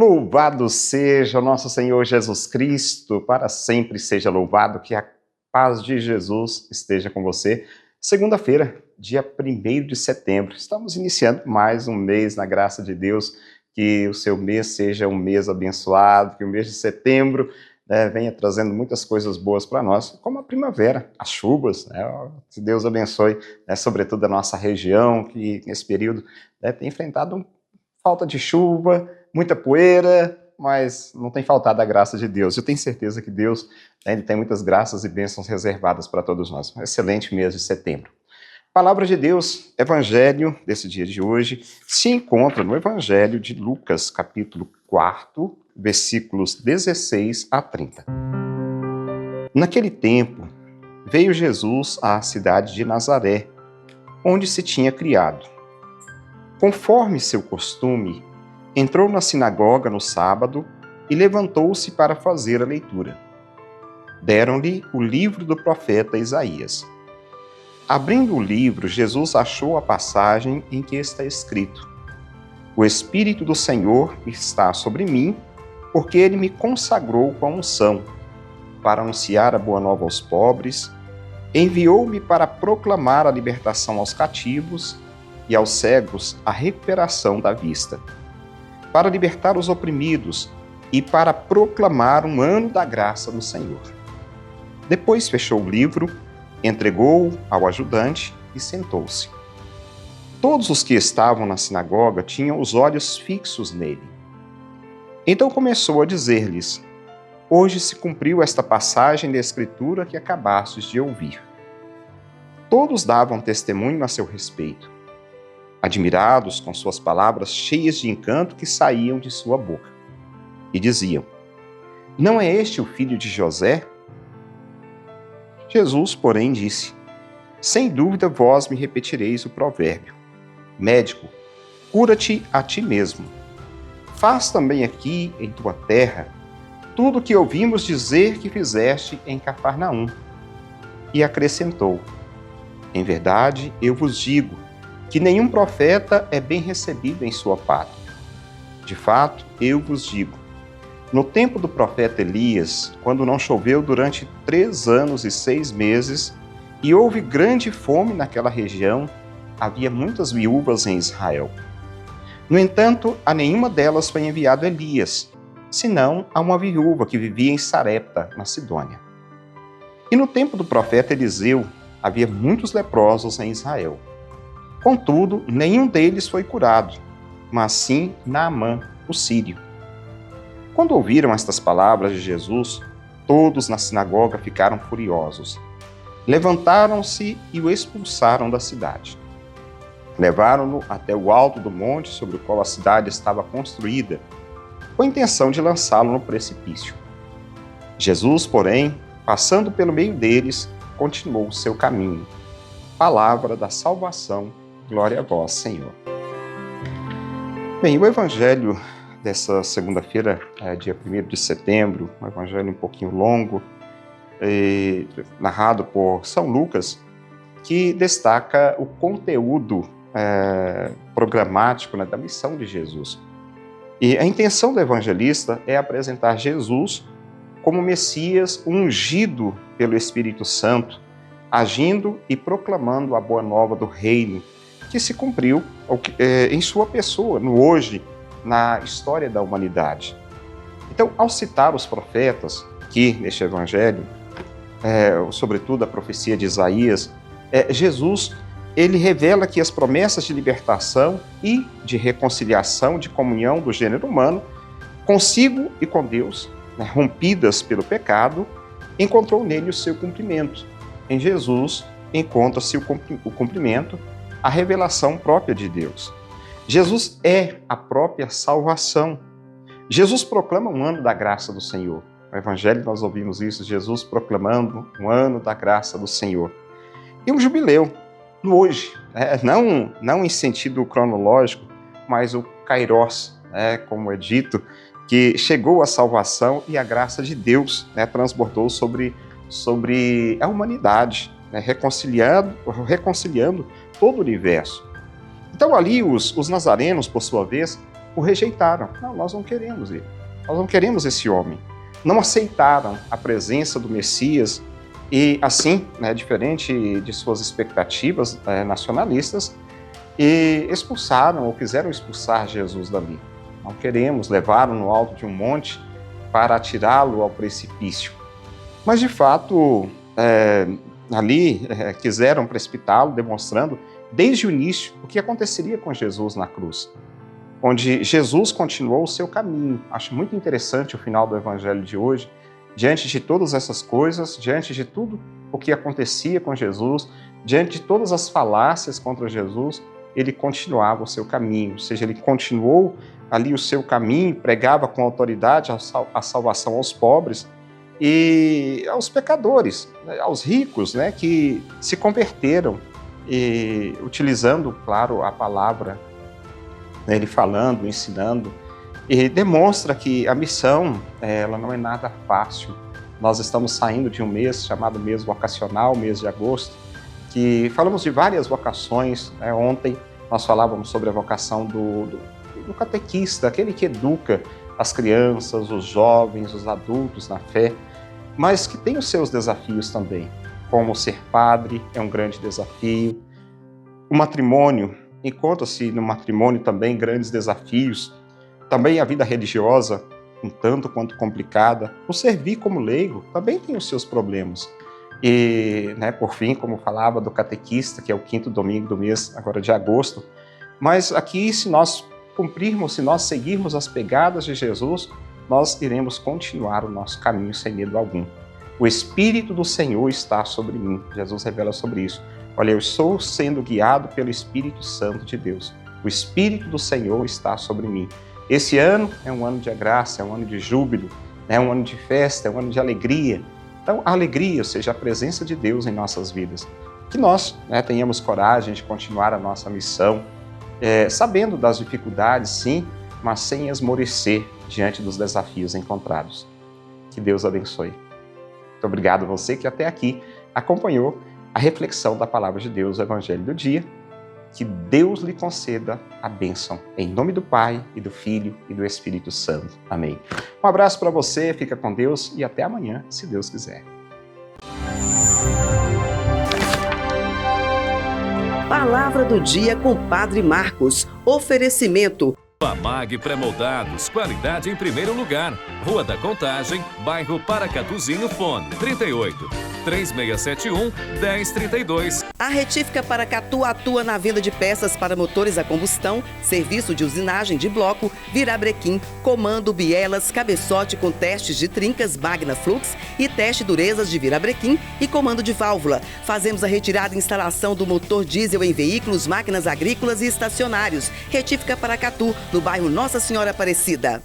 Louvado seja o nosso Senhor Jesus Cristo, para sempre seja louvado, que a paz de Jesus esteja com você. Segunda-feira, dia 1º de setembro, estamos iniciando mais um mês na graça de Deus, que o seu mês seja um mês abençoado, que o mês de setembro venha trazendo muitas coisas boas para nós, como a primavera, as chuvas, que Deus abençoe, sobretudo a nossa região, que nesse período tem enfrentado falta de chuva, muita poeira, mas não tem faltado a graça de Deus. Eu tenho certeza que Deus ele tem muitas graças e bênçãos reservadas para todos nós. Um excelente mês de setembro. Palavra de Deus, Evangelho desse dia de hoje, se encontra no Evangelho de Lucas, capítulo 4, versículos 16 a 30. Naquele tempo, veio Jesus à cidade de Nazaré, onde se tinha criado. Conforme seu costume, entrou na sinagoga no sábado e levantou-se para fazer a leitura. Deram-lhe o livro do profeta Isaías. Abrindo o livro, Jesus achou a passagem em que está escrito: O Espírito do Senhor está sobre mim, porque ele me consagrou com a unção, para anunciar a boa nova aos pobres, enviou-me para proclamar a libertação aos cativos e aos cegos a recuperação da vista, para libertar os oprimidos e para proclamar um ano da graça do Senhor. Depois fechou o livro, entregou-o ao ajudante e sentou-se. Todos os que estavam na sinagoga tinham os olhos fixos nele. Então começou a dizer-lhes: Hoje se cumpriu esta passagem da Escritura que acabastes de ouvir. Todos davam testemunho a seu respeito, admirados com suas palavras cheias de encanto que saíam de sua boca. E diziam: Não é este o filho de José? Jesus, porém, disse: Sem dúvida vós me repetireis o provérbio: Médico, cura-te a ti mesmo. Faz também aqui em tua terra tudo o que ouvimos dizer que fizeste em Cafarnaum. E acrescentou: Em verdade, eu vos digo que nenhum profeta é bem recebido em sua pátria. De fato, eu vos digo, no tempo do profeta Elias, quando não choveu durante 3 anos e 6 meses, e houve grande fome naquela região, havia muitas viúvas em Israel. No entanto, a nenhuma delas foi enviado Elias, senão a uma viúva que vivia em Sarepta, na Sidônia. E no tempo do profeta Eliseu, havia muitos leprosos em Israel. Contudo, nenhum deles foi curado, mas sim Naamã, o sírio. Quando ouviram estas palavras de Jesus, todos na sinagoga ficaram furiosos. Levantaram-se e o expulsaram da cidade. Levaram-no até o alto do monte sobre o qual a cidade estava construída, com a intenção de lançá-lo no precipício. Jesus, porém, passando pelo meio deles, continuou o seu caminho. Palavra da salvação. Glória a vós, Senhor. Bem, o Evangelho dessa segunda-feira, dia 1º de setembro, um Evangelho um pouquinho longo, narrado por São Lucas, que destaca o conteúdo programático da missão de Jesus. E a intenção do evangelista é apresentar Jesus como Messias ungido pelo Espírito Santo, agindo e proclamando a boa nova do reino, que se cumpriu em sua pessoa, no hoje, na história da humanidade. Então, ao citar os profetas, que neste evangelho, sobretudo a profecia de Isaías, Jesus ele revela que as promessas de libertação e de reconciliação, de comunhão do gênero humano, consigo e com Deus, rompidas pelo pecado, encontrou nele o seu cumprimento. Em Jesus encontra-se o cumprimento, a revelação própria de Deus. Jesus é a própria salvação. Jesus proclama um ano da graça do Senhor. No Evangelho nós ouvimos isso, Jesus proclamando um ano da graça do Senhor. E um jubileu, no hoje, não em sentido cronológico, mas o Kairos, como é dito, que chegou a salvação e a graça de Deus transbordou sobre a humanidade, reconciliando todo o universo. Então ali os nazarenos, por sua vez, o rejeitaram. Não, nós não queremos ele. Nós não queremos esse homem. Não aceitaram a presença do Messias e, assim, diferente de suas expectativas nacionalistas, e expulsaram ou quiseram expulsar Jesus dali. Não queremos, levaram no alto de um monte para atirá-lo ao precipício. Mas, de fato, ali quiseram precipitá-lo, demonstrando desde o início o que aconteceria com Jesus na cruz, onde Jesus continuou o seu caminho. Acho muito interessante o final do evangelho de hoje, diante de todas essas coisas, diante de tudo o que acontecia com Jesus, diante de todas as falácias contra Jesus, ele continuava o seu caminho, ou seja, ele continuou ali o seu caminho, pregava com autoridade a salvação aos pobres e aos pecadores, aos ricos, que se converteram, e utilizando, claro, a palavra, ele falando, ensinando, e demonstra que a missão, ela não é nada fácil. Nós estamos saindo de um mês chamado mês vocacional, mês de agosto, que falamos de várias vocações. Ontem nós falávamos sobre a vocação do catequista, aquele que educa as crianças, os jovens, os adultos na fé, mas que tem os seus desafios também, como ser padre é um grande desafio. O matrimônio, encontra-se no matrimônio também grandes desafios, também a vida religiosa, um tanto quanto complicada. O servir como leigo também tem os seus problemas. E, por fim, como falava do catequista, que é o 5º domingo do mês, agora de agosto, mas aqui, se nós cumprirmos, se nós seguirmos as pegadas de Jesus, nós iremos continuar o nosso caminho sem medo algum. O Espírito do Senhor está sobre mim. Jesus revela sobre isso. Olha, eu estou sendo guiado pelo Espírito Santo de Deus. O Espírito do Senhor está sobre mim. Esse ano é um ano de graça, é um ano de júbilo, é um ano de festa, é um ano de alegria. Então, a alegria, ou seja, a presença de Deus em nossas vidas. Que nós tenhamos coragem de continuar a nossa missão, sabendo das dificuldades, sim, mas sem esmorecer diante dos desafios encontrados. Que Deus abençoe. Muito obrigado a você que até aqui acompanhou a reflexão da Palavra de Deus, o Evangelho do Dia. Que Deus lhe conceda a bênção. Em nome do Pai, e do Filho, e do Espírito Santo. Amém. Um abraço para você, fica com Deus e até amanhã, se Deus quiser. Palavra do Dia com Padre Marcos. Oferecimento. Pamag Pré-Moldados, qualidade em primeiro lugar. Rua da Contagem, bairro Paracatuzinho, fone 38 3671 1032. A Retífica Paracatu atua na venda de peças para motores a combustão, serviço de usinagem de bloco, virabrequim, comando, bielas, cabeçote com testes de trincas Magna Flux e teste durezas de virabrequim e comando de válvula. Fazemos a retirada e instalação do motor diesel em veículos, máquinas agrícolas e estacionários. Retífica Paracatu, no bairro Nossa Senhora Aparecida.